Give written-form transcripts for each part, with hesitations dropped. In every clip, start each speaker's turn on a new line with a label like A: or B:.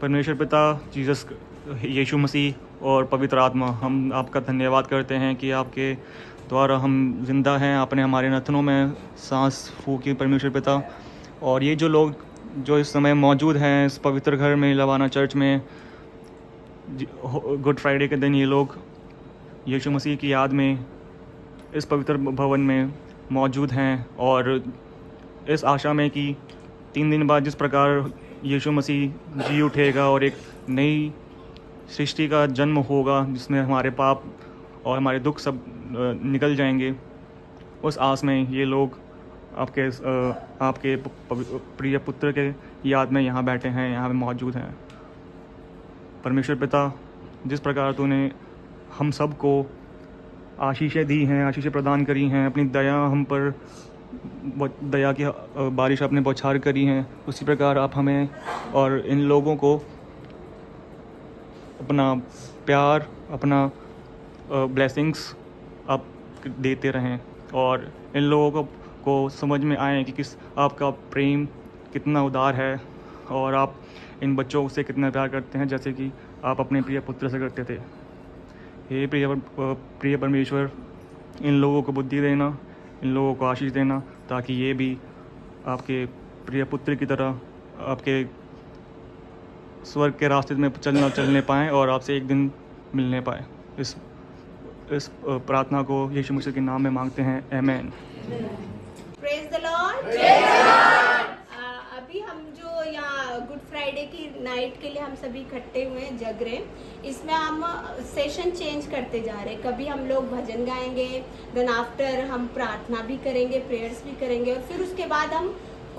A: परमेश्वर पिता, जीसस, यीशु मसीह और पवित्र आत्मा, हम आपका धन्यवाद करते हैं कि आपके द्वारा हम जिंदा हैं। आपने हमारे नथनों में सांस फूकी परमेश्वर पिता। और ये जो लोग जो इस समय मौजूद हैं इस पवित्र घर में, लवाना चर्च में, गुड फ्राइडे के दिन ये लोग यीशु मसीह की याद में इस पवित्र भवन में मौजूद हैं और इस आशा में कि 3 दिन बाद जिस प्रकार यीशु मसीह जी उठेगा और एक नई सृष्टि का जन्म होगा जिसमें हमारे पाप और हमारे दुख सब निकल जाएंगे, उस आस में ये लोग आपके प्रिय पुत्र के याद में यहाँ बैठे हैं, यहाँ पे मौजूद हैं। परमेश्वर पिता, जिस प्रकार तूने हम सब को आशीषें दी हैं, आशीषें प्रदान करी हैं, अपनी दया हम पर दया की बारिश आपने बौछार करी हैं, उसी प्रकार आप हमें और इन लोगों को अपना प्यार, अपना ब्लेसिंग्स आप देते रहें और इन लोगों को समझ में आए कि किस आपका प्रेम कितना उदार है और आप इन बच्चों से कितना प्यार करते हैं, जैसे कि आप अपने प्रिय पुत्र से करते थे। हे प्रिय परमेश्वर, इन लोगों को बुद्धि देना, इन लोगों को आशीष देना, ताकि ये भी आपके प्रिय पुत्र की तरह आपके स्वर्ग के रास्ते में चलने पाएँ और आपसे एक दिन मिलने पाए। इस प्रार्थना को यीशु मसीह के नाम में मांगते हैं, आमीन।
B: Praise the Lord. अभी हम जो यहाँ गुड फ्राइडे की नाइट के लिए हम सभी इकट्ठे हुए हैं, जग रहे हैं, इसमें हम सेशन चेंज करते जा रहे हैं। कभी हम लोग भजन गाएंगे, देन आफ्टर हम प्रार्थना भी करेंगे, प्रेयर्स भी करेंगे और फिर उसके बाद हम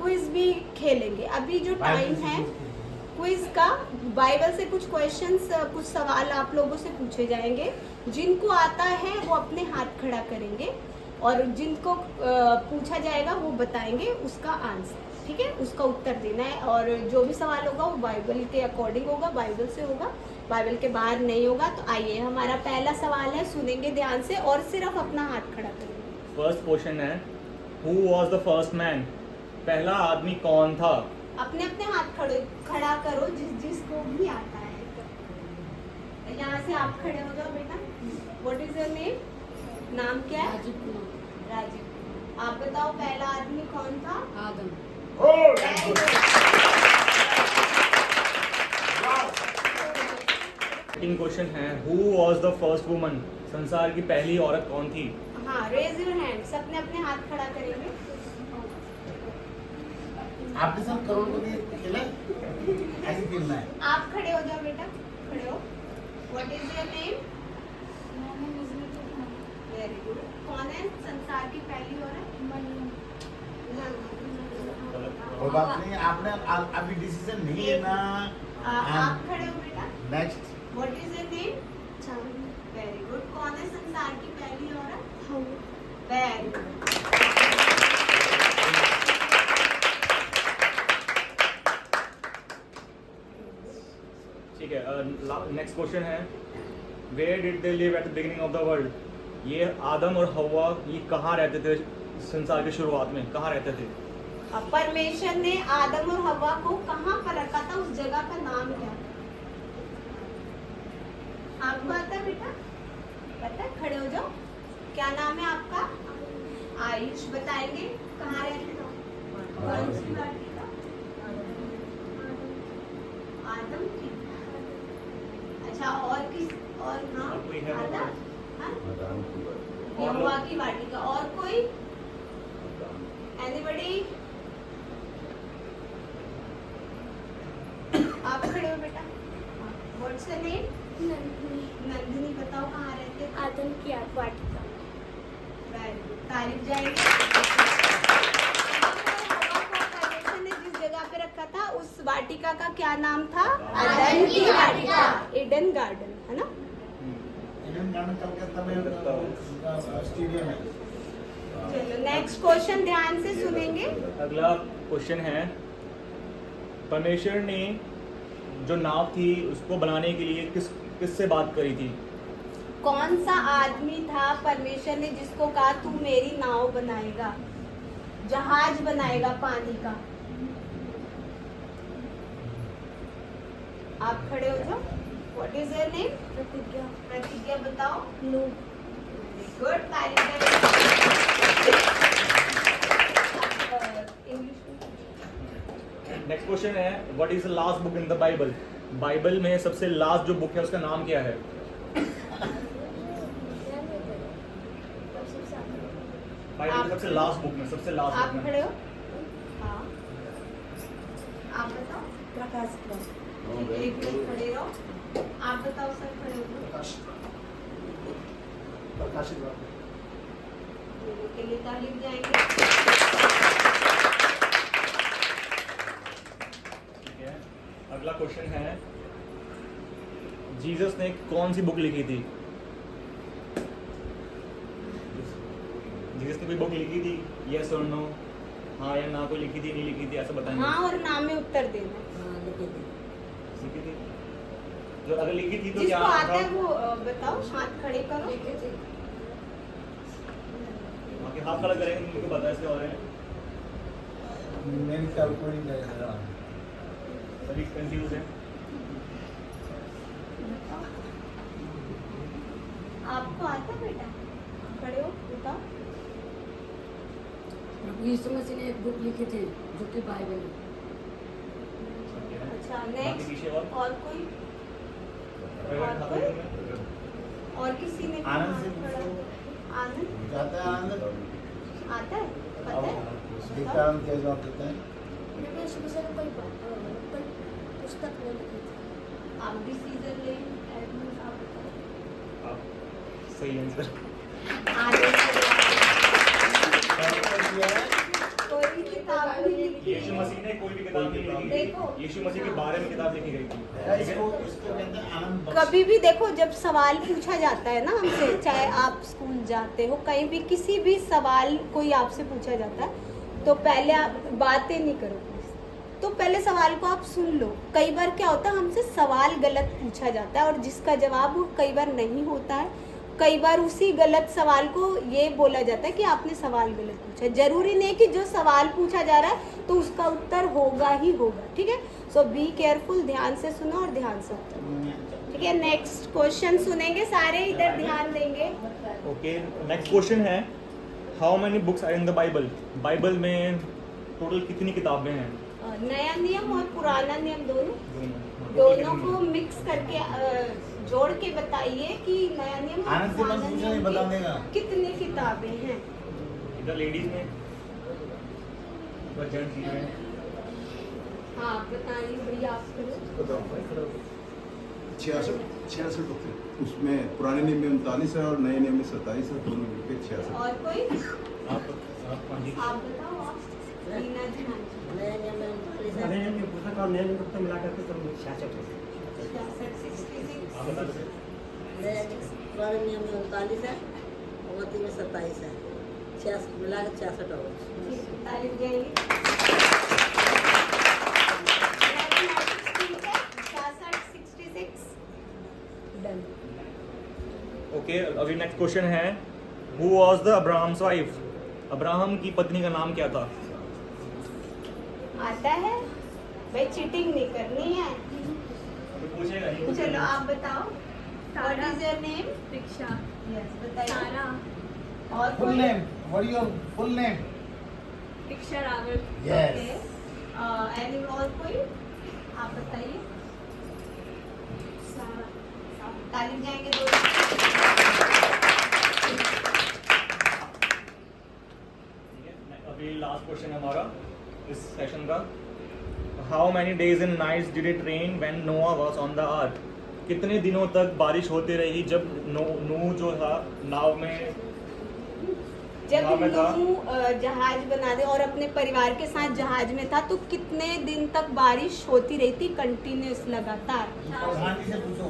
B: क्विज भी खेलेंगे। अभी जो टाइम है क्विज का, बाइबल से कुछ क्वेश्चंस, कुछ सवाल आप लोगों से पूछे जाएंगे। जिनको आता है वो अपने हाथ खड़ा करेंगे और जिनको पूछा जाएगा वो बताएंगे उसका आंसर, ठीक है, उसका उत्तर देना है। और जो भी सवाल होगा वो बाइबल के अकॉर्डिंग होगा, बाइबल से होगा, बाइबल के बाहर नहीं होगा। तो आइए, हमारा पहला सवाल है, सुनेंगे ध्यान से और सिर्फ अपना हाथ खड़ा करेंगे।
A: फर्स्ट क्वेश्चन है, who was the first man? पहला आदमी कौन था?
B: अपने अपने हाथ खड़ा करो जिसको भी आता है। यहाँ से आप खड़े हो जाओ बेटा। What is your name? नाम क्या है? राजीव। आप बताओ पहला आदमी कौन था?
C: आदम।
A: सेकंड क्वेश्चन है, who was the first woman? संसार की पहली औरत कौन थी?
B: हाँ, रेज योर हैंड्स। अपने अपने हाथ खड़ा करेंगे।
D: आपके साथ करोड़पति खेला ऐसे खेलना है।
B: आप खड़े हो जाओ बेटा, खड़े हो। What is your name? Very good. कौन है संसार की पहली औरत?
D: कोई बात नहीं, आपने अभी डिसीजन नहीं लेना।
B: आप खड़े हो बेटा।
D: Next,
B: what is your name? Very good. कौन है संसार की पहली औरत? Very good.
A: ठीक है, नेक्स्ट क्वेश्चन है, where did they live at the beginning of the world? ये आदम और हवा ये कहाँ रहते थे? संसार की शुरुआत में कहाँ रहते थे?
B: परमेश्वर ने आदम और हवा को कहाँ पर रखा था? उस जगह का नाम क्या? आपको आता है बेटा? पता है? खड़े हो जाओ। क्या नाम है आपका? आयुष। बताएंगे कहाँ रहते थे? कौन सी वाटिका? आदम की। अच्छा, और किस? और हाँ,
A: कोई है?
B: आदम, यहोवा की वाटिका। और कोई? एनीबॉडी? आप खड़े हो बेटा। What's your name? नंदिनी। बताओ कहाँ रहते?
E: आदम की वाटिका।
B: वेरी गुड, तारीफ जाएगी। परमेश्वर ने जिस जगह पे रखा था उस वाटिका का क्या नाम था? अदन की वाटिका, ईडन गार्डन, है ना?
D: ईडन गार्डन कलकत्ता में स्टेडियम है।
B: चलो, नेक्स्ट क्वेश्चन ध्यान से सुनेंगे।
A: अगला क्वेश्चन है, परमेश्वर ने जो नाव थी उसको बनाने के लिए किससे बात करी थी?
B: कौन सा आदमी था परमेश्वर ने जिसको कहा तू मेरी नाव बनाएगा, जहाज बनाएगा पानी का? आप खड़े हो जाओ। What is your name? प्रतिज्ञा। प्रतिज्ञा बताओ। नो। गुड, तारीफ इंग्लिश में।
A: नेक्स्ट क्वेश्चन है, what is the last book in the Bible? Bible में सबसे लास्ट जो बुक है उसका नाम क्या है? बाइबल सबसे लास्ट बुक में, सबसे लास्ट
B: आप
A: बुक में।
B: खड़े हो? हाँ, आप बताओ।
C: प्रकाश
B: एक मिनट खड़े रहो। आप बताओ सर, खड़े हो
D: प्रकाशित वाक्य।
B: के लिए तालीम जाएंगे।
A: ठीक है, अगला क्वेश्चन है, जीसस ने कौन सी बुक लिखी थी? जीसस ने कोई बुक लिखी थी? यस और नो, हाँ या ना, कोई लिखी थी नहीं लिखी थी, ऐसा बताएंगे।
B: हाँ और नाम में उत्तर देना।
A: लिखी थी? जो अगर लिखी थी तो क्या
B: जिसको आता है
A: था?
B: वो बताओ, हाथ खड़े करो।
A: बाकी हाथ खड़ा करेंगे, मुझे पता है इसके बारे में।
D: मेरी ख्याल कोई नहीं है।
A: सभी कंफ्यूज हैं।
B: आपको आता बेटा? खड़े हो, बताओ।
C: प्रभु यीशु मसीह ने एक बुक लिखी थी जो कि बाइबल है।
B: अच्छा,
A: बाकी
B: नेक्स्ट।
A: पीछे
B: और कोई?
A: और कोई?
B: और किसी ने
D: आनंद से
B: हाथ खड़ा?
D: पूछो।
B: आनंद
D: जाता है आनंद।
B: आता है? पता है?
D: देखता हम क्या जवाब देते हैं।
C: प्रभु यीशु मसीह ने कोई पुस्तक नहीं लिखी थी।
B: आप डिसीजन ले। एडमिन आप बताओ।
A: आप सही आंसर।
B: कोई किताब नहीं लिखी।
A: यीशु मसीह ने कोई भी किताब नहीं लिखी
B: देखो।
A: थी। यीशु मसीह के बारे में किताब लिखी गई थी।
D: इसको इसको कहते हैं आनंद बख्श।
B: कभी भी देखो, जब सवाल पूछा जाता है ना हमसे, चाहे आप स्कूल जाते हो, कहीं भी किसी भी सवाल कोई आपसे पूछा जाता है, तो पहले आप बातें नहीं करो प्लीज। तो पहले सवाल को आप सुन लो। कई बार क्या होता है, हमसे सवाल गलत पूछा जाता है और जिसका जवाब कई बार नहीं होता है। कई बार उसी गलत सवाल को ये बोला जाता है कि आपने सवाल गलत पूछा। जरूरी नहीं कि जो सवाल पूछा जा रहा है तो उसका उत्तर होगा ही होगा। ठीक है, सो बी केयरफुल, ध्यान से सुनो और ध्यान से उत्तर। ठीक है, नेक्स्ट क्वेश्चन सुनेंगे सारे, इधर ध्यान देंगे।
A: ओके, नेक्स्ट क्वेश्चन है, how many books are in the Bible? Bible में टोटल कितनी किताबें हैं?
B: नया नियम और पुराना नियम दोनों को मिक्स करके जोड़ के बताइए कि नया नियम और
D: आनंद से
B: पुराना
D: बस पूछना
B: नियम
D: नहीं, बता
B: की
D: देगा।
B: कितनी किताबें हैं।
A: इधर लेडीज में, इधर जेंट्स में।
B: हाँ बताइए भैया, आप करो।
E: 66 होते, उसमें पुराने नियम में 39 है और नए नियम में 27 है, दोनों मिलकर 66।
B: और कोई?
A: आप हाँ जी।
B: आप बताओ। आप रीना जी, हाँ जी।
C: नए नियम में 39 है।
F: नए नियम के पुस्तक और नए नियम के पुस्तक मिला करके सब 66 है।
B: 66।
A: आप बता सकते?
C: पुराने नियम में 39 है और वती में 27 है। 66 मिला के 66 होगा।
B: तारीफ जाएंगे। 66।
C: डन।
A: ओके, अभी नेक्स्ट क्वेश्चन है, who was the Abraham's wife? Abraham की पत्नी का नाम क्या था?
B: आता है भाई, चीटिंग नहीं करनी है।
A: कोई पूछेगा नहीं?
B: चलो आप बताओ। What is your name?
G: Diksha.
B: Yes बताइए।
G: सारा।
B: और
D: फुल
B: कोई?
D: Name, what your full name?
G: Diksha Rawal.
D: Yes.
B: Any और कोई? आप बताइए।
G: सारा।
B: तारीफ जाएंगे दो।
A: ठीक है, अभी लास्ट क्वेश्चन है हमारा इस सेशन का, how many days and nights did it rain when Noah was on the ark? कितने दिनों तक बारिश होती रही जब नूह जो था नाव में
B: जब
A: वहाँ पे था।
B: नूह जहाज बना दे और अपने परिवार के साथ जहाज में था, तो कितने दिन तक बारिश होती रही थी कंटिन्यूस, लगातार?
D: प्रधान जी से पूछो।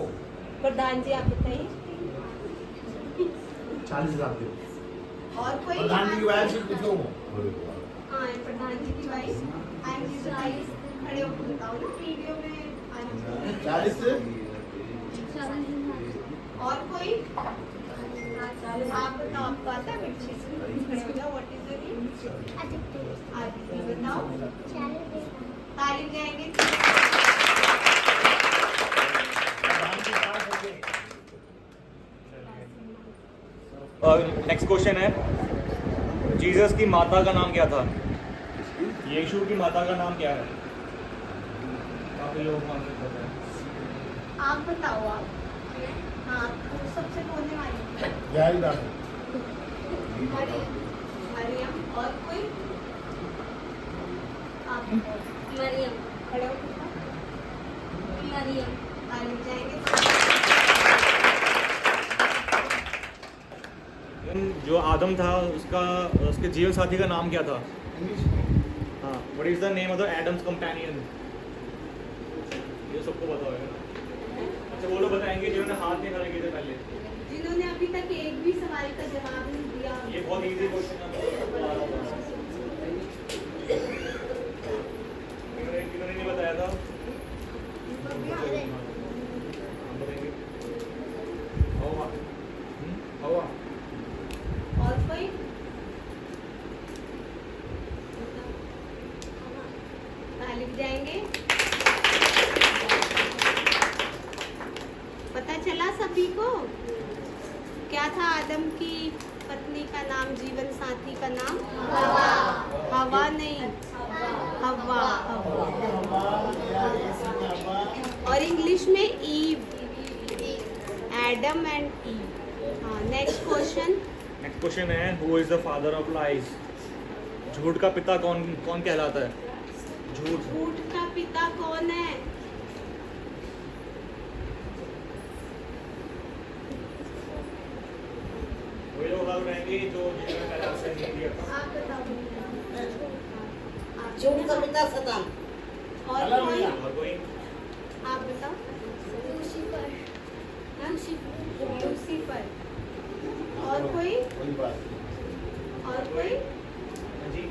B: प्रधान जी आप बताइए।
F: 40 लाख दे।
B: और कोई?
D: प्रधान जी की वाइफ से पूछो।
B: हाँ, प्रधान जी की वाइफ। आई जी गाइस खड़े होकर बताओ ना, वीडियो में आना चाहिए।
D: 40 से
B: और कोई? आप बताओ, आपको आता है? बच्चे खड़े हो जाओ। What is your name? Aditya. बताओ। तारीफ जाएंगे।
A: नेक्स्ट क्वेश्चन है, जीसस की माता का नाम क्या था? यीशु की माता का नाम क्या है? काफी लोग आंसर कर रहे हैं।
B: आप बताओ आप। हाँ तो सबसे बोलने वाली
D: याइदा
B: मरियम। और कोई? आप
G: मरियम।
B: खड़े हो कितना?
G: मरियम।
B: ताली जाएंगे।
A: जो आदम था उसके जीवन साथी का नाम क्या था?
D: इंग्लिश
A: हाँ, what is the name of the Adam's companion? ये सबको पता होगा ना। अच्छा वो लोग बताएंगे जिन्होंने हाथ नहीं खड़े किए थे पहले।
B: जिन्होंने अभी तक एक भी सवाल का जवाब नहीं दिया।
A: ये बहुत इजी क्वेश्चन है, किन्होंने नहीं बताया था? बताएंगे। हवा। हवा।
B: और कोई? ताली जाएंगे। पता चला सभी को? क्या था आदम की पत्नी का नाम, जीवन साथी का नाम? हवा नहीं, हवा। और इंग्लिश में ईव, एडम एंड ईव। हाँ, नेक्स्ट क्वेश्चन।
A: नेक्स्ट क्वेश्चन है, who is the father of lies? झूठ का पिता कौन कौन कहलाता है? झूठ।
B: झूठ का पिता कौन है?
A: वही लोग बात रहेंगे जो जिन्होंने पहले आंसर नहीं दिया था।
B: आप बताओ।
C: झूठ का पिता शैतान।
B: और कोई?
A: और कोई?
B: आप बताओ।
G: लूसीफर।
B: लूसीफर। और कोई?
D: कोई बात
B: और कोई?
A: हाँ जी।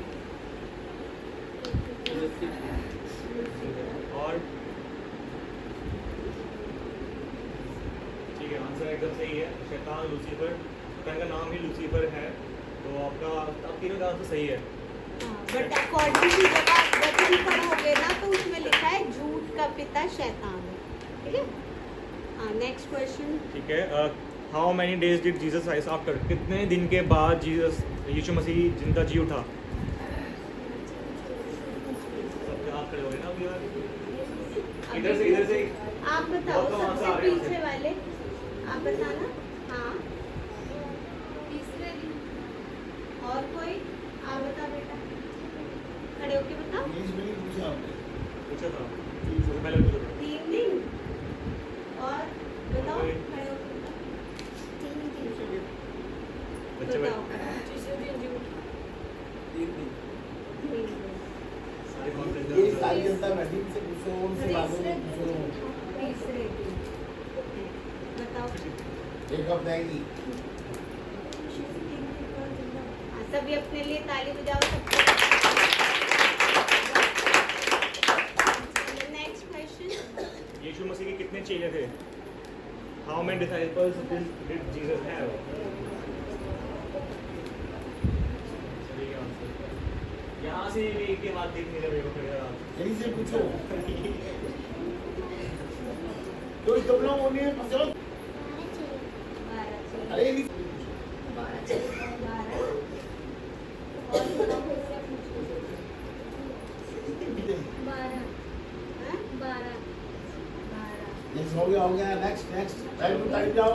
A: और ठीक है, आंसर एकदम सही है। शैतान लूसीफर, शैतान का नाम ही लूसीफर है। तो आपका आप तीनों का आंसर सही है।
B: बट अकॉर्डिंग टू जब आप बचपन पढ़ोगे ना तो उसमें लिखा है झूठ का पिता शैतान है। ठीक है। हाँ, नेक्स्ट क्वेश्चन।
A: ठीक है। How many days did Jesus rise after? कितने दिन के बाद यीशु मसीह जिंदा जी उठा? सबके हाथ खड़े हो गए ना अभी यार। इधर से
B: आप बताओ,
A: बहुत कम आंसर
B: सबसे
A: आ रहे हैं
B: पीछे वाले आप बताना। हाँ,
G: तीसरे दिन।
B: और कोई? आप बताओ बेटा, खड़े होके बताओ।
D: इंग्लिश में नहीं पूछा आपने
A: पूछा था पहले पूछा था।
B: 3 दिन। और बताओ,
A: कोई?
B: खड़े होके बताओ। 3 दिन।
A: बच्चे
B: बताओ।
G: तीसरे दिन झूठ।
B: 3 दिन।
A: सारे कौन से
D: ये सारी जनता बैठी से पूछो उनसे बातों में पूछो
B: तीसरे दिन। बताओ।
D: एक हफ्ता आएगी
B: हाँ, सभी अपने लिए ताली बजाओ सबको। Next question.
A: यीशु मसीह के कितने चेले थे? How many disciples did Jesus have? यहाँ से भी एक के बाद देखने का मेरे को पड़ेगा।
D: यहीं से पूछो तो इस कपड़ों को नहीं पकड़ो
B: 12
D: अरे नहीं
B: 12 और बताओ कैसे पूछो।
G: 12।
B: हाँ?
G: 12।
B: 12।
D: नेक्स्ट हो गया नेक्स्ट टाइम जाओ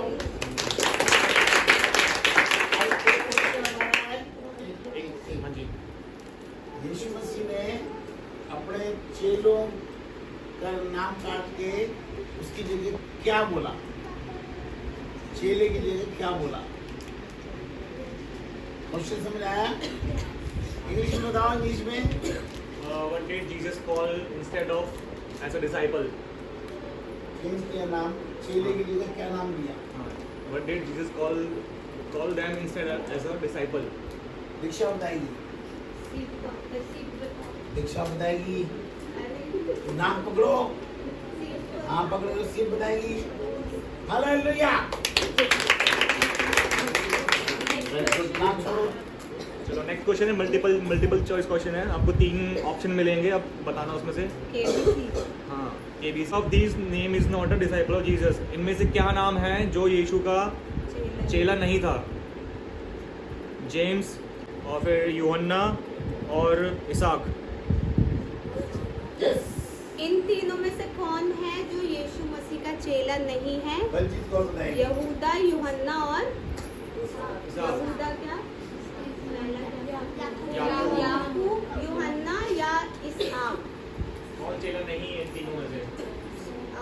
A: हाँ जी।
D: यीशु मसीह ने अपने चेलों का नाम काट के उसकी जगह क्या बोला? चेले की जगह क्या बोला? क्वेश्चन समझ आया? इंग्लिश में बताओ। इंग्लिश में
A: What did Jesus call instead of as a disciple?
D: Change किया नाम, चेले की जगह क्या नाम दिया?
A: What did Jesus call them instead as a disciple?
D: दीक्षा बताएगी, दीक्षा बताएगी। नाम पकड़ो, हाँ पकड़ो तो सीट बताएगी। हालेलुया। नाम छोड़ो।
A: चलो नेक्स्ट क्वेश्चन है मल्टीपल चॉइस क्वेश्चन है। आपको 3 ऑप्शन मिलेंगे, अब बताना उसमें से।
B: KBC।
A: हाँ, KBC of these name is not a disciple of Jesus. इनमें से क्या नाम है जो यीशु का चेला नहीं था? जेम्स और फिर यूहन्ना और इसाक।
D: यस
B: इन तीनों में से कौन है जो यीशु मसीह का चेला नहीं है?
D: बलजीत कौन बताएंगे?
B: यहूदा, यूहन्ना और
A: इसाक।
B: यहूदा क्या?
A: याकूब।
B: याकूब, यूहन्ना या इसहाक?
A: कौन चेला नहीं है इन तीनों में से?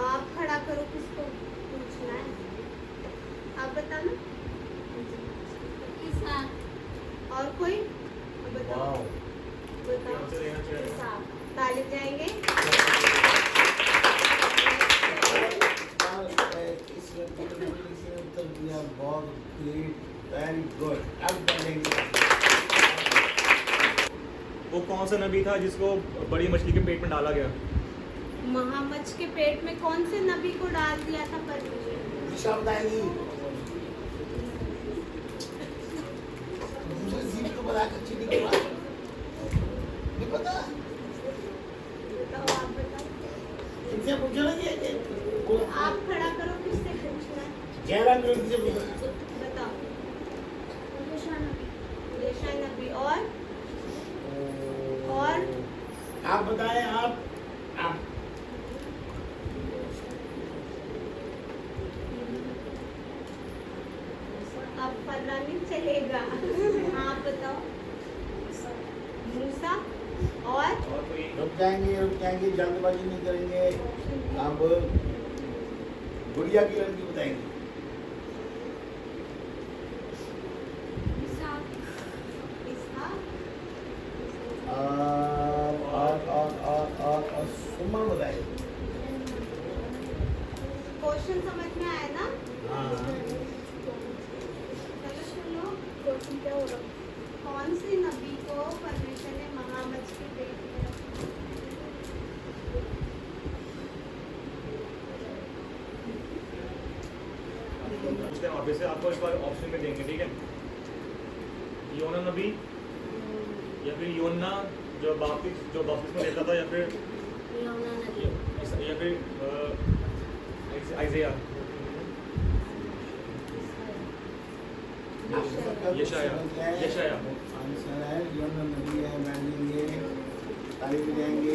B: आप खड़ा करो, किसको पूछना है? आप बताना।
G: इसहाक।
B: और कोई? अब बताओ। बताओ।
A: आंसर देना चाहिए।
B: इसहाक। ताली जाएंगे।
D: इसमें उत्तर दिया, बहुत ग्रेट, वेरी गुड। अब बढ़ेंगे।
A: वो कौन सा नबी था जिसको बड़ी मछली के पेट में डाला गया?
B: महामच के पेट में कौन से नबी को डाल दिया था परमेश्वर?
D: दिशा बताएंगी। दूसरे जीव को बनाकर चीनी के बाद नहीं पता।
B: बताओ, आप बताओ।
D: इनसे पूछो ना ये
B: आप खड़ा करो, किससे पूछना है?
D: जयराम नबी से पूछो।
B: बताओ।
G: यशा नबी।
B: यशाया नबी और
D: आप बताएं। आप
B: अब पता नहीं चलेगा। आप बताओ। मूसा और
A: कोई?
D: रुक जाएंगे, जल्दबाजी नहीं करेंगे। अब गुड़िया की लड़की बताएंगे।
G: इसहाक।
B: इसहाक।
D: और सुमन बताएंगे।
B: क्वेश्चन समझ में आया ना?
D: हाँ
B: चलो सुनो, क्वेश्चन क्या होगा? कौन से नबी को परमेश्वर ने महामच के पेट में रखा?
A: पूछते हैं वापस से, आपको एक बार ऑप्शन में देंगे, ठीक है? योना नबी या फिर योना जो बपतिस्मा लेता था, या फिर
G: यूहन्ना नबी।
A: या फिर आइज़ाया, यशाया।
D: आंसर है योना नबी है। मानेंगे, ताली बजाएंगे।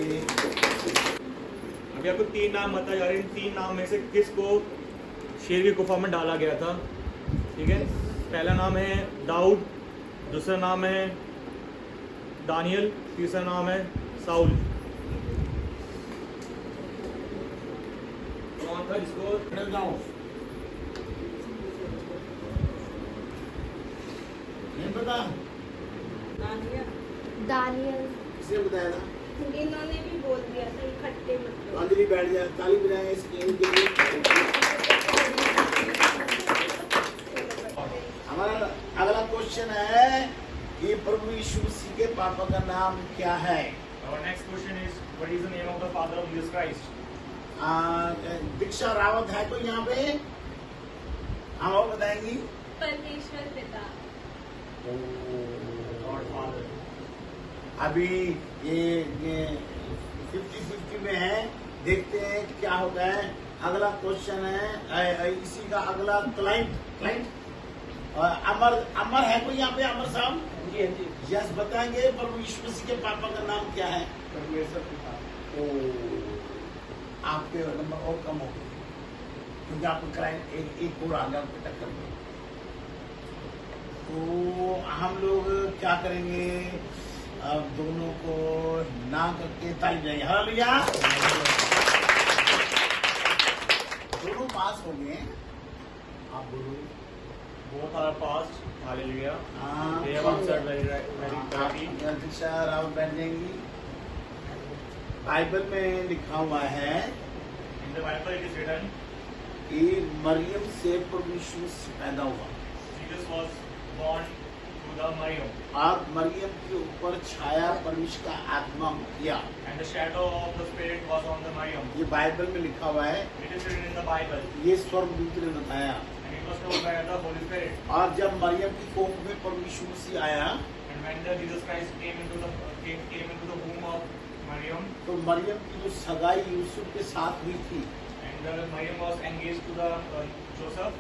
A: अभी आपको 3 नाम बताए जा रहे हैं। इन 3 नाम में से किसको शेर की गुफा में डाला गया था? ठीक है, पहला नाम है दाऊद, दूसरा नाम है दानियल, तीसरा नाम है साउल। कौन था जिसको?
D: डर जाओ। नहीं पता?
B: दानियल।
D: किसने बताया था?
B: इन्होंने भी बोल दिया था, इकट्ठे मतलब।
D: अंजलि बैठ जाए, ताली बजाएं इसके लिए। हमारा अगला क्वेश्चन है कि प्रभु यीशु मसीह के पापा का नाम क्या है?
A: Our next question is, what is the name of the father of Jesus Christ?
D: दीक्षा रावत है कोई यहाँ पे? हम और बताएंगी।
G: परमेश्वर पिता।
A: God Father.
D: अभी ये 50-50 में है, देखते हैं क्या होता है। अगला क्वेश्चन है इसी का अगला क्लाइंट अमर है कोई यहाँ पे? अमर साहब
F: जी हाँ जी।
D: यस बताएंगे। प्रभु यीशु मसीह के पापा का नाम क्या है?
F: परमेश्वर पिता।
D: आपके नंबर और कम हो गए क्योंकि आपको क्लाइंट एक और आ गया आपको टक्कर में। तो हम लोग क्या करेंगे? अब दोनों को ना करके ताली जाएंगे। हालेलुया। दोनों पास हो गए। आप बोलो।
A: Both are passed. Hallelujah.
D: हाँ।
A: They have answered very correctly.
D: दीक्षा रावत बैठ जाएंगी। बाइबल में लिखा हुआ है
A: In the Bible it is written,
D: कि मरियम से प्रभु यीशु पैदा हुआ
A: Jesus was born through the Maryam,
D: और मरियम के ऊपर छाया परमेश्वर का आत्मा किया।
A: and the shadow of the Spirit was on the Maryam.
D: ये बाइबल में लिखा हुआ है।
A: It is written in the Bible,
D: ये स्वर्गदूत ने बताया।
A: and it was told by the Holy Spirit.
D: और जब मरियम की कोख में प्रभु यीशु मसीह आया
A: And when the Jesus Christ came into the womb of Maryam,
D: तो मरियम की जो सगाई यूसुफ के साथ हुई थी,
A: and Maryam was engaged to the Joseph,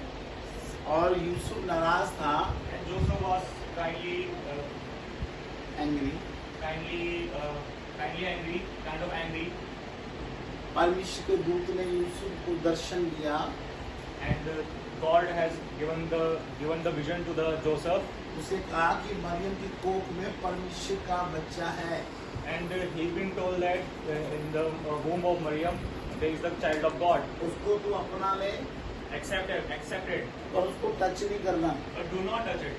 D: और यूसुफ नाराज था,
A: And Joseph was kindly
D: angry.
A: angry, kind of angry.
D: परमेश्वर के दूत ने यूसुफ को दर्शन दिया,
A: And God has given the vision to the Joseph.
D: उसे कहा कि मरियम की कोख में परमेश्वर का बच्चा है,
A: And he's been told that in the womb of Maryam there is the child of God.
D: उसको तू अपना ले
A: Accept it,
D: और उसको टच नहीं करना।
A: but do not touch it.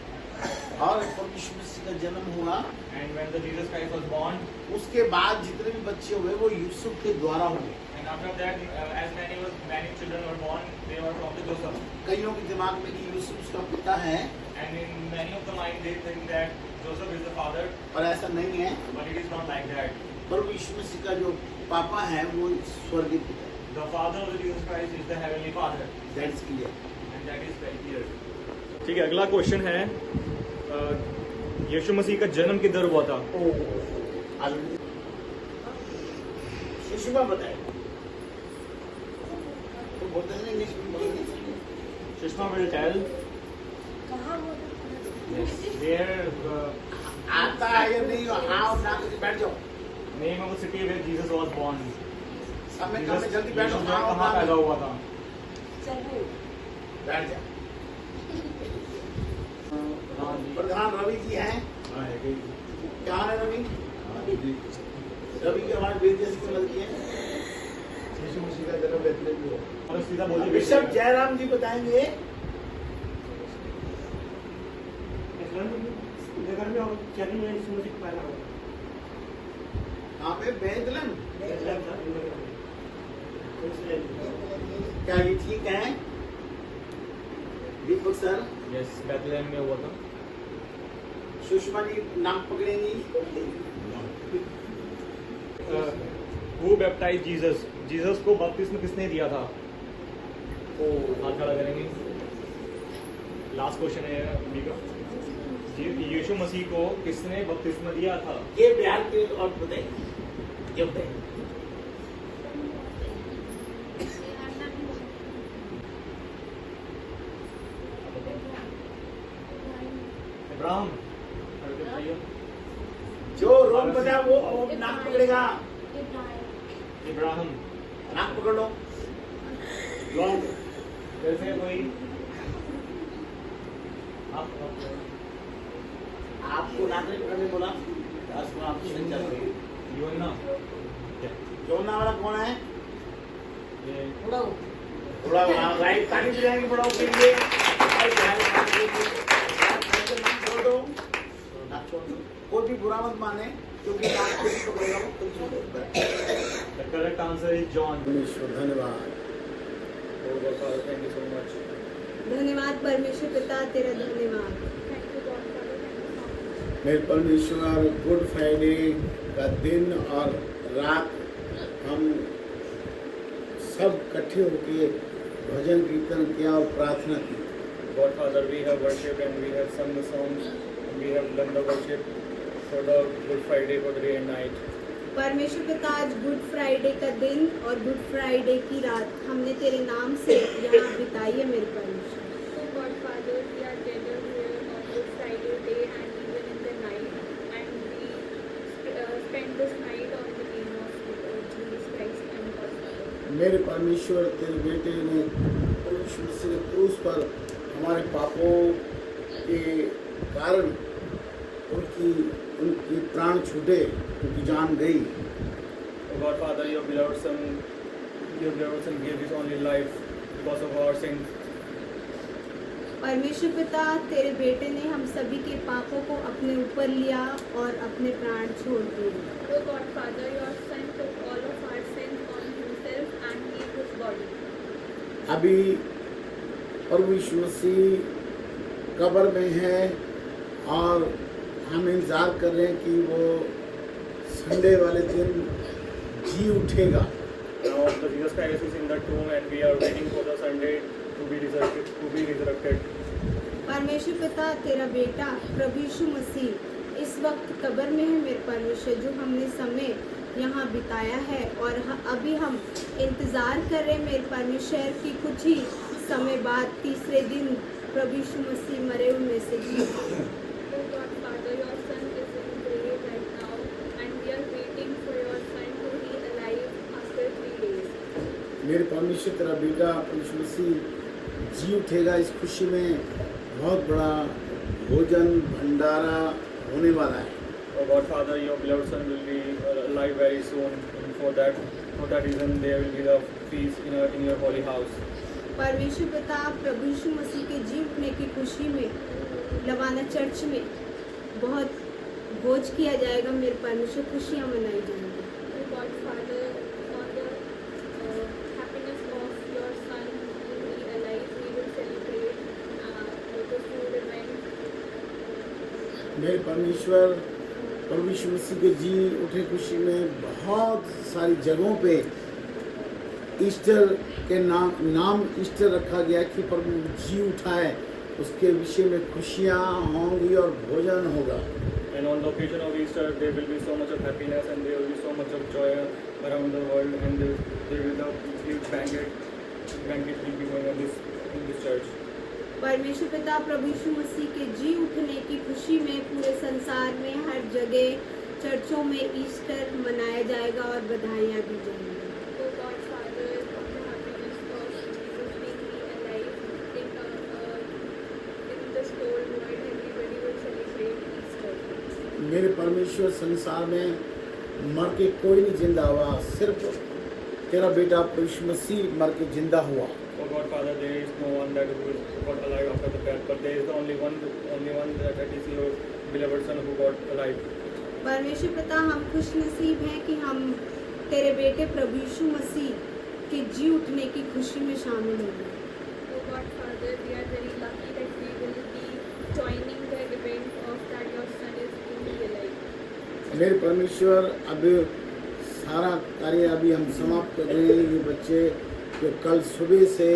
D: और परमेश्वर मसीह का जन्म हुआ,
A: And when the Jesus Christ was born,
D: उसके बाद जितने भी बच्चे हुए वो यूसुफ के द्वारा हुए।
A: and after that, as many children were born, they were from the Joseph.
D: कईयों के दिमाग में कि यूसुफ उसका पिता है,
A: And in many of the mind, they think that Joseph is the father,
D: और ऐसा नहीं है।
A: but it is not like that.
D: प्रभु यीशु मसीह का जो पापा है वो स्वर्गीय पिता है।
A: The father of the Jesus Christ is the heavenly Father,
D: that's clear.
A: and that is very clear. ठीक है, अगला क्वेश्चन है, यीशु मसीह का जन्म किधर हुआ था?
D: सुषमा बताए तो बोलते हैं इंग्लिश में बोलेंगे।
A: Sushma will tell.
G: कहाँ हुआ था?
A: Where
D: आता है या नहीं, आओ ना करके बैठ जाओ।
A: name of the city where Jesus was born.
D: समय कम में
A: Jesus
D: जल्दी बैठो,
A: Jesus
D: आओ
A: कहाँ पैदा हुआ था?
D: बैठ जा। प्रधान रवि जी हैं,
E: हाँ है कि
D: क्या हाल है रवि?
E: हाँ जी
D: रवि की हमारी बेटी जैसी क्यों लगती है?
E: यीशु मसीह का जन्म बेथलेहम में हुआ।
A: और सीधा बोलिए
D: बिशप जयराम जी बताएंगे।
F: नगर में और चली में यीशु मसीह पैदा हुआ।
D: यहाँ पे बेथलेहम।
F: बेथलेहम था, नगर में। यरूशलेम।
D: क्या ये ठीक है? दीपक सर,
A: Yes, Bethlehem में हुआ था.
D: सुषमा जी नाम पकड़ेंगी।
A: Who baptized Jesus? Jesus को बपतिस्मा किसने दिया था? हाथ खड़ा करेंगे. लास्ट क्वेश्चन है अभी का. यीशु मसीह को किसने बपतिस्मा दिया था?
D: ये बिहार के और बताइए, ये बताइए।
A: इब्राहिम.
D: जो रोम बताया वो नाम पकड़ेगा।
A: इब्राहिम.
D: नाम पकड़ लो। लॉन्ग
A: जैसे कोई
D: आपको नाम नहीं पकड़ने बोला, आपको आपको सही चल रही है।
A: यूहन्ना.
D: जोना वाला कौन है?
A: ये
D: थोड़ा राइट ताली बजाएंगे बड़ा के लिए। छोड़ दो, नाम छोड़ दो। कोई भी बुरा मत माने, क्योंकि नाम खुद ही पकड़ेगा वो खुद छोड़ देगा।
A: The correct answer is John.
D: परमेश्वर धन्यवाद।
A: Oh God, Father, thank you so much.
B: धन्यवाद परमेश्वर पिता, तेरा धन्यवाद।
G: Thank you God father, thank you so much.
D: मेरे परमेश्वर, गुड फ्राइडे का दिन और रात हम सब इकट्ठे होके भजन कीर्तन किया और प्रार्थना की।
A: God Father, we have worshipped and we have sung the songs and we have done the worship for the Good Friday for the day and night.
B: परमेश्वर पिता, आज गुड फ्राइडे का दिन और गुड फ्राइडे की रात हमने तेरे नाम से यहाँ बिताई है मेरे परमेश्वर।
G: So God Father, we are gathered here on Good Friday day and even in the night, and we spend this night on the name of Jesus Christ and God Father.
D: मेरे परमेश्वर, तेरे बेटे ने परमेश्वर से क्रूस पर हमारे पापों के कारण उनकी प्राण छूटे, उनकी जान गई।
A: Oh God Father, your beloved Son gave his only life because of our sins.
B: परमेश्वर पिता, तेरे बेटे ने हम सभी के पापों को अपने ऊपर लिया और अपने प्राण छोड़ दिए।
G: So God Father, your Son took all of our sins on himself and gave his body.
D: अभी प्रभु यीशु मसीह कब्र में है और हम इंतजार कर रहे हैं कि वो संडे वाले दिन जी उठेगा।
A: Now the Jesus Christ is in the tomb and we are waiting for the Sunday to be resurrected.
B: परमेश्वर पिता, तेरा बेटा प्रभु यीशु मसीह इस वक्त कब्र में है मेरे परमेश्वर, जो हमने समय यहाँ बिताया है और अभी हम इंतज़ार कर रहे हैं मेरे परमेश्वर की कुछ ही समय बाद तीसरे दिन प्रभु यीशु मसीह मरे हुए में से जी उठे।
G: Oh God, Father, your Son is in grave right now, and we are waiting for your Son to be alive after 3 days.
D: मेरे परमेश्वर तेरा बेटा यीशु मसीह जी उठेगा। इस खुशी में बहुत बड़ा भोजन भंडारा होने वाला है।
A: Oh God, Father, your beloved Son will be alive very soon. And for that reason, there will be the feast in your holy house.
B: परमेश्वर पिता प्रभु यीशु मसीह के जी उठने की खुशी में लवाना चर्च में बहुत भोज किया जाएगा। मेरे परमेश्वर खुशियाँ मनाई जाएंगी।
G: Oh God, Father, for the happiness of your Son to be alive, we will celebrate the food event.
D: मेरे परमेश्वर प्रभु यीशु मसीह के जी उठे खुशी में बहुत सारी जगहों पे ईस्टर के नाम ईस्टर रखा गया कि प्रभु जी उठा है, उसके विषय में खुशियाँ होंगी और भोजन होगा।
A: And on the occasion of Easter, there will be so much of happiness and there will be so much of joy around the world, and there will be a huge banquet will be going on in this church.
B: परमेश्वर पिता प्रभु यीशु मसीह के जी उठने की खुशी में पूरे संसार में हर जगह चर्चों में ईस्टर मनाया जाएगा और बधाइयाँ दी जाएंगी।
G: Oh God, Father, of the happiness of Jesus being alive in this whole world, everybody will celebrate Easter.
D: मेरे परमेश्वर संसार में मर के कोई नहीं जिंदा हुआ, सिर्फ तेरा बेटा प्रभु यीशु मसीह मर के जिंदा हुआ।
A: Oh God, Father, there is no one that who got alive after the death, but there is the only one that is your beloved Son who got alive.
B: परमेश्वर पिता हम खुश नसीब हैं कि हम तेरे बेटे प्रभु यीशु मसीह के जी उठने की खुशी में शामिल होंगे।
G: Oh God, Father, we are very lucky that we will be joining the event of that your Son is truly alive.
D: मेरे परमेश्वर अब सारा कार्य अभी हम समाप्त कर रहे हैं। ये बच्चे जो कल सुबह से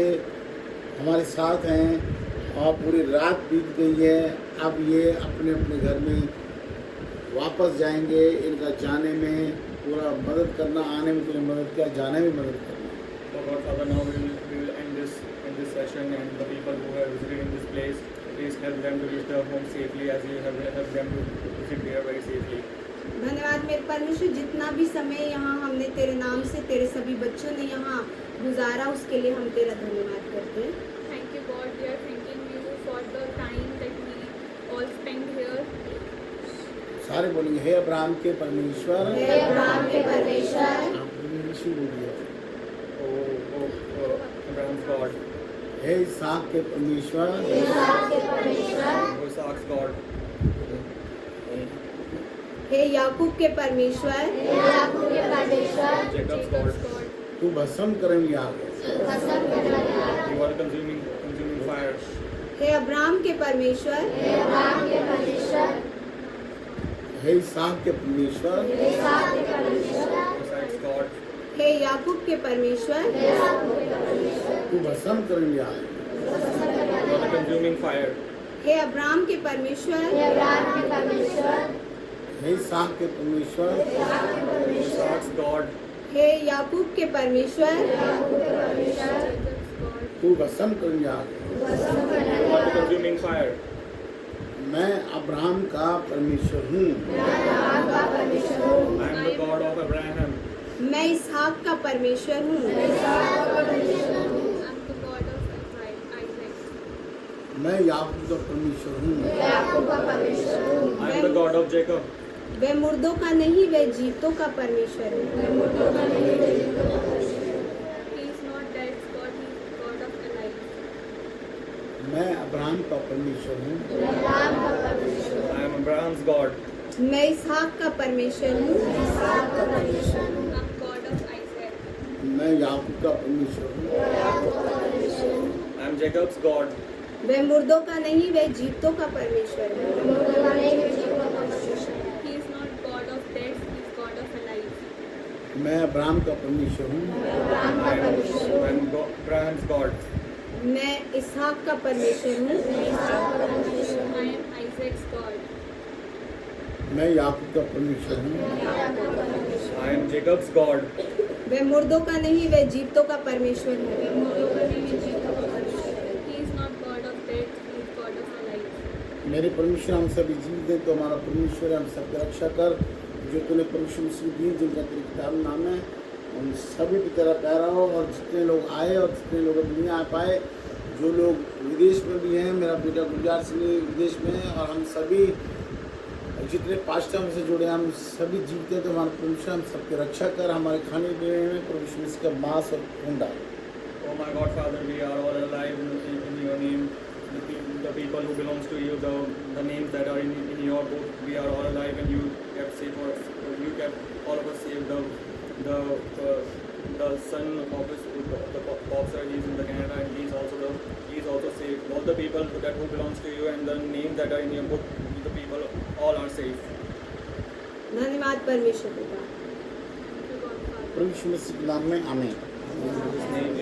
D: हमारे साथ हैं और पूरी रात बीत गई है, अब ये अपने अपने घर में वापस जाएंगे। इनका जाने में पूरा मदद करना, आने में पूरी मदद किया, जाने में मदद करना।
A: So God, Father, now we will end this session, and the people who have visited in this place, please help them to reach their home safely as you have helped them to visit here very safely.
B: धन्यवाद मेरे परमेश्वर, जितना भी समय यहाँ हमने तेरे नाम से तेरे सभी बच्चों ने यहाँ गुजारा उसके लिए हम तेरा धन्यवाद करते हैं।
G: Thank you, God. We are thanking you for the time that we all spent here.
D: सारे बोलेंगे हे अब्राहम के परमेश्वर,
B: हे अब्राहम के परमेश्वर,
D: आप यीशु बोलिए।
A: Oh, Abraham's God,
D: हे इसहाक के परमेश्वर,
A: oh, Isaac's God,
B: हे याकूब के परमेश्वर,
A: Jacob's God,
D: तू भस्म करेंगे आग।
A: you are consuming fire.
B: हे अब्राहम के परमेश्वर,
D: हे इसहाक के परमेश्वर,
A: Isaac's God,
B: हे याकूब के परमेश्वर,
D: तू भस्म करेंगे आग।
A: you are the consuming fire.
B: हे अब्राहम के परमेश्वर,
D: हे इसहाक के परमेश्वर,
A: Isaac's God,
B: हे याकूब के परमेश्वर,
G: Jacob's God.
D: तू भस्म करेंगे आग।
A: you are the consuming fire.
D: मैं अब्राहम का परमेश्वर हूँ,
A: I am the God of Abraham.
B: मैं इसहाक का परमेश्वर हूँ,
G: I'm the God of Isaac.
D: मैं याकूब का परमेश्वर हूँ।
A: I am the God of Jacob.
B: वह मुर्दों का नहीं वह जीवतों का परमेश्वर है।
G: He is not dead, God. He is God of the life.
D: मैं अब्राहम का परमेश्वर हूँ।
A: I am Abraham's God.
B: मैं इसहाक का परमेश्वर हूँ,
G: I'm God of Isaac.
D: मैं याकूब का परमेश्वर हूँ।
A: I am Jacob's God.
B: वह मुर्दों का नहीं वह जीवतों का परमेश्वर है।
G: He is not God of death, he is God of alive.
D: मैं अब्राहम का परमेश्वर हूँ।
A: I am Abraham's God.
B: मैं इसहाक का परमेश्वर हूँ,
G: I am Isaac's God.
D: मैं याकूब का परमेश्वर हूँ।
A: I am Jacob's God.
B: वह मुर्दों का नहीं वह जीवतों का परमेश्वर है।
G: He is not God of death, he our lives.
D: मेरे परमेश्वर हम सभी जीवित हैं तो हमारा परमेश्वर है, हम सबकी रक्षा कर। जो तूने परमेश्वर मसीह दी जिनका तेरी किताब में नाम है, उन सभी की तरह पैरा हो। और जितने लोग आए और जितने लोग दुनिया आ पाए, जो लोग विदेश में भी हैं, मेरा बेटा गुलजार सिंह विदेश में है, और हम सभी जितने पास्टर हमसे जुड़े हैं, हम सभी जीवित हैं तो हमारा परमेश्वर हम सबकी रक्षा कर। हमारे खाने पीने में परमेश्वर मसीह का मांस और खून डाल।
A: Oh my God, Father, we are all alive in your name. The people who belongs to you, the names that are in your book, we are all alive, and you kept safe for us. You kept all of us safe. The son of the boxer, he's in the Canada, and he's also safe. All the people who belongs to you and the names that are in your book, the people all are safe.
B: धन्यवाद परमेश्वर पिता।
G: Thank you, God, Father.
D: परमेश्वर मसीह के नाम में आमीन।
A: In Jesus' name,